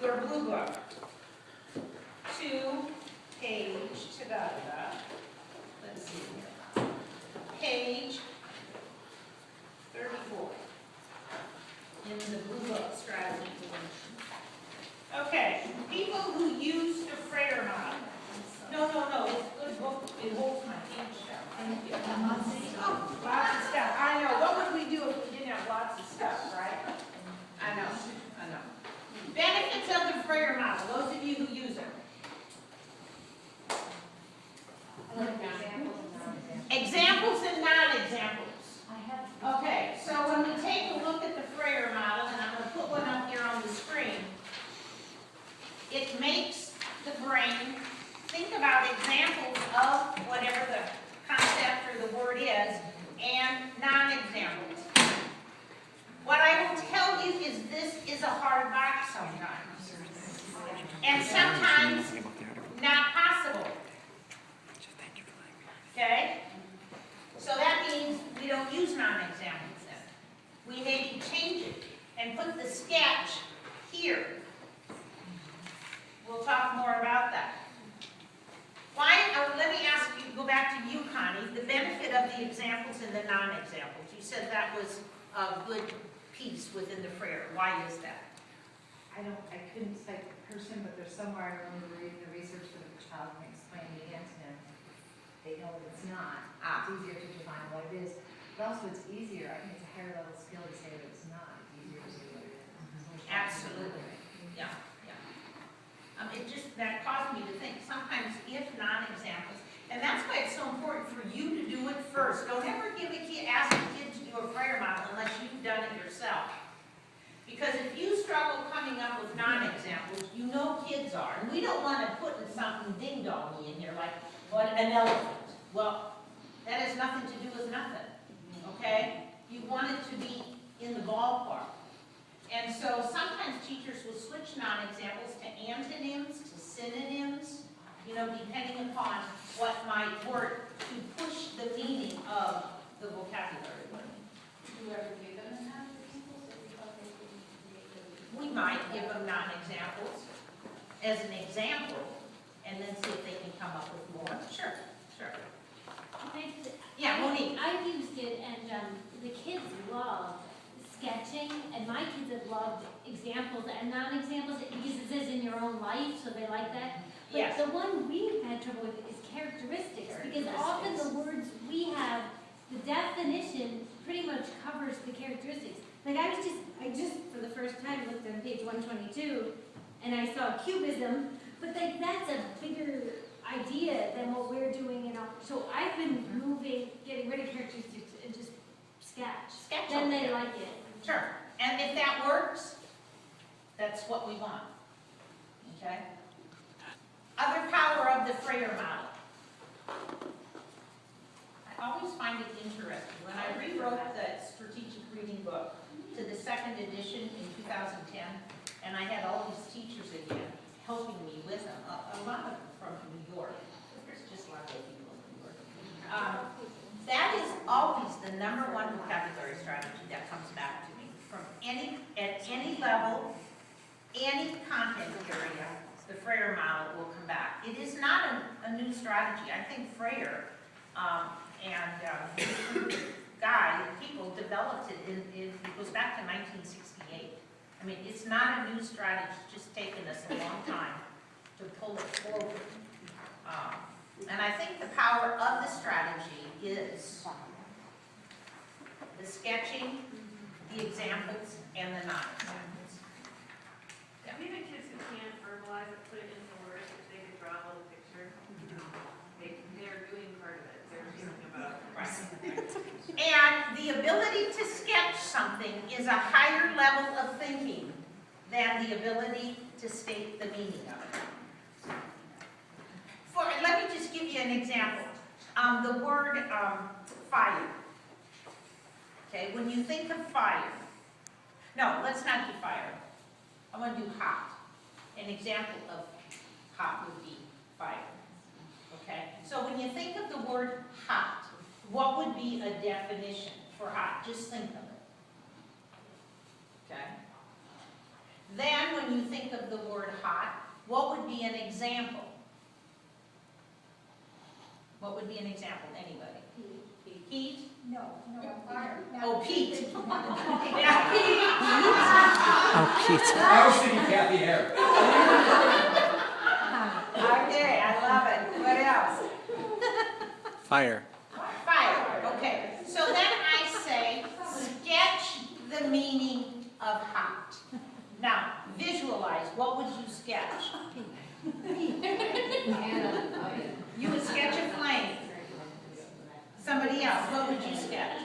your blue book. 2-page, let's see here. Page 34 in the blue book strategy solution. Okay, people who use the Frayer model. No, it's a good book. It holds my page down. Thank you. Oh, lots of stuff. I know. What would we do if we didn't have lots of stuff, right? I know. Benefits of the Frayer model, those of you who use it. Examples and non-examples. Okay, so when we take a look at the Frayer model, and I'm going to put one up here on the screen, it makes the brain think about examples of whatever the concept or the word is, and non-examples. What I will tell you is this is a hard box sometimes, and sometimes not possible. Okay? So that means we don't use non-examples then. We maybe change it and put the sketch here. We'll talk more about that. Why? Let me ask you, go back to you, Connie, the benefit of the examples and the non-examples. You said that was a good piece within the Frayer. Why is that? I couldn't cite the person, but there's somewhere I remember reading the research that the child can explain the antonym. They know that it's not. It's easier to define what it is. But also it's easier. I think it's a higher level skill to say that it's not. It's easier to say what it is. Absolutely. Yeah. It just, that caused me to think, sometimes if non-examples, and that's why it's so important for you to do it first. Don't ever ask a kid to do a Frayer model unless you've done it yourself. Because if you struggle coming up with non-examples, you know kids are. And we don't want to put something ding-dongy in here like, what, an elephant. Well, that has nothing to do with nothing, okay? You want it to be in the ballpark. And so sometimes teachers will switch non-examples to antonyms, to synonyms, depending upon what might work to push the meaning of the vocabulary. Do you ever give them non-examples, or we thought they didn't? We might give them non-examples as an example, and then see if they can come up with more. Sure. Yeah, Monique. I've used it, and the kids love sketching, and my kids have loved examples and non-examples because it says in your own life, so they like that. But Yes. the one we've had trouble with is characteristics, because often the words we have, the definition pretty much covers the characteristics. Like I just for the first time looked on page 122, and I saw cubism, but like that's a bigger idea than what we're doing in our. So I've been getting rid of characteristics and just sketch. Then they like it. Sure. And if that works, that's what we want. Okay? Other power of the Frayer model. I always find it interesting. When I rewrote the strategic reading book to the second edition in 2010, and I had all these teachers again helping me with them, a lot of them from New York. There's just a lot of people in New York. That is always the #1 vocabulary strategy that comes back to me from at any level, any content area. The Frayer model will come back. It is not a new strategy. I think Frayer and Guy and people developed it. It goes back to 1968. I mean, it's not a new strategy. It's just taken us a long time to pull it forward. And I think the power of the strategy is the sketching, the examples, and the non-examples. Yeah. Even kids who can't verbalize it, put it into words, if they could draw a little picture, they're doing part of it. They're thinking about it. Right. And the ability to sketch something is a higher level of thinking than the ability to state the meaning of it. Let me just give you an example. The word fire. Okay, when you think of fire, no, let's not do fire. I want to do hot. An example of hot would be fire. Okay, so when you think of the word hot, what would be a definition for hot? Just think of it. Okay. Then when you think of the word hot, what would be an example? What would be an example, anybody? Heat? No, fire. Oh, Pete. Yeah, Oh, Pete. I was thinking Kathy Harris. Okay, I love it. What else? Fire. Fire, okay. So then I say, sketch the meaning of hot. Now, visualize, what would you sketch? You would sketch a flame. Somebody else, what would you sketch?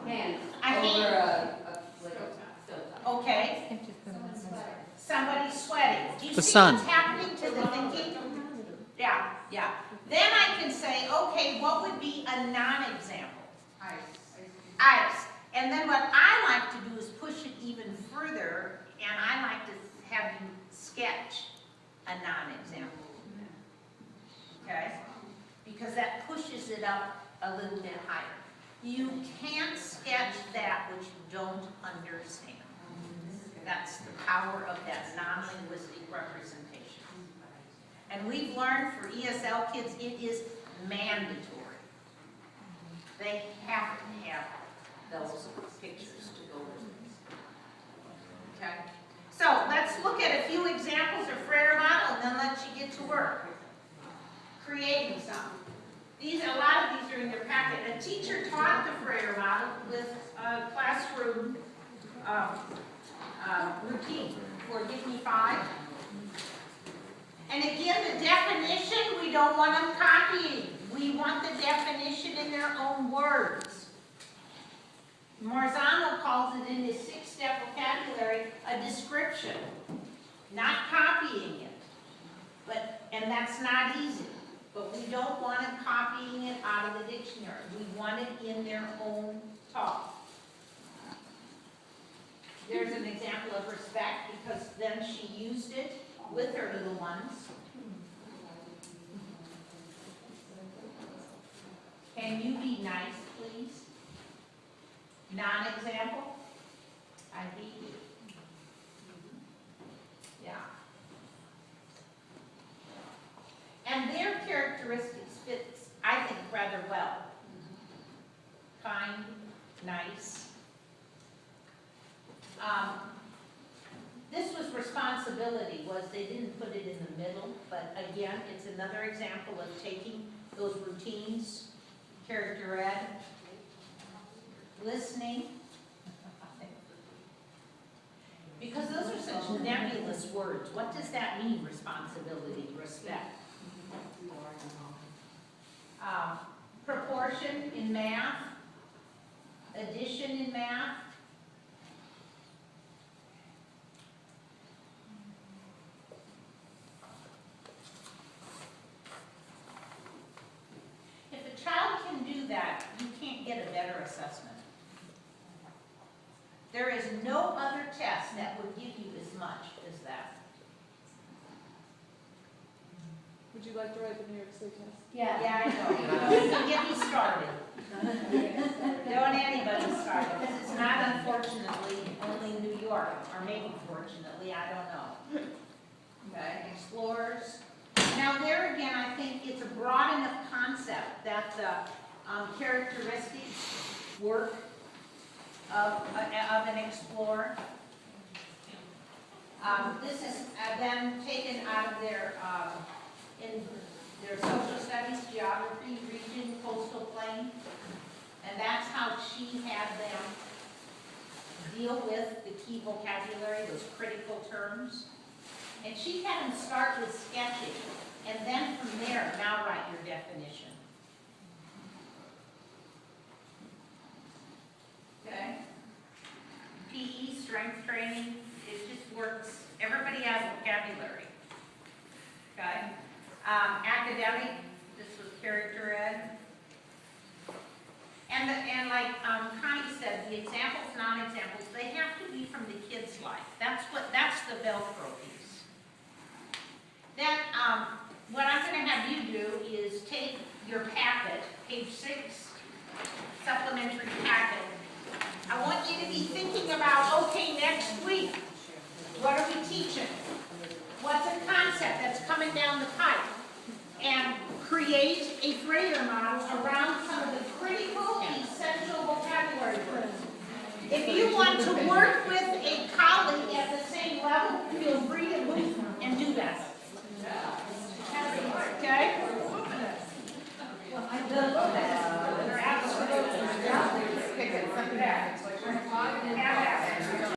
Hands. A hand. Like a stovetop. Okay. Somebody sweating. Do you The see sun. what's happening to the thinking? Yeah, yeah. Then I can say, okay, what would be a non-example? Ice. And then what I like to do is push it even further, and I like to have you sketch a non-example. Okay? Because that pushes it up a little bit higher. You can't sketch that which you don't understand. That's the power of that non-linguistic representation. And we've learned for ESL kids, it is mandatory. They have to have those pictures to go with this. Okay? So let's look at a few examples of Frayer Model and then let you get to work. Creating some. A lot of these are in your packet. A teacher taught the Frayer Model with a classroom routine for Give Me 5. And again, the definition, we don't want them copying. We want the definition in their own words. Marzano calls it in his 6-step vocabulary a description, not copying it. And that's not easy. But we don't want them copying it out of the dictionary. We want it in their own talk. There's an example of respect because then she used it with her little ones. Can you be nice, please? Non-example? I hate you. Yeah. And their characteristics fit, I think, rather well. Kind, nice. This was responsibility, was they didn't put it in the middle, but again, it's another example of taking those routines, character ed, listening, because those are such nebulous words. What does that mean, responsibility, respect? Proportion in math, addition in math, if a child can do that, you can't get a better assessment. There is no other test that would give you as much as that. Would you like to write the New York State test? Yeah. Yeah, I know. Don't get me started. Don't anybody start. This is not, unfortunately, only New York, or maybe fortunately, I don't know. Okay, explorers. Now there again, I think it's a broad enough concept that the characteristics work of an explorer. This is then taken out of their in their social studies, geography, region, coastal plain, and that's how she had them deal with the key vocabulary, those critical terms. And she had them start with sketching, and then from there, now write your definition. Okay? PE, strength training, it just works. Everybody has vocabulary. Okay? Academic, this was character ed. And like Connie said, the examples, non-examples, they have to be from the kid's life. That's the Velcro piece. Then what I'm going to have you do is take your packet, page 6, supplementary packet. I want you to be thinking about, okay, next week, what are we teaching? create a Frayer model around some of the critical, essential vocabulary words. If you want to work with a colleague at the same level, feel free to move and do that. Okay? They're absolutely. Pick it, something back. Have at it.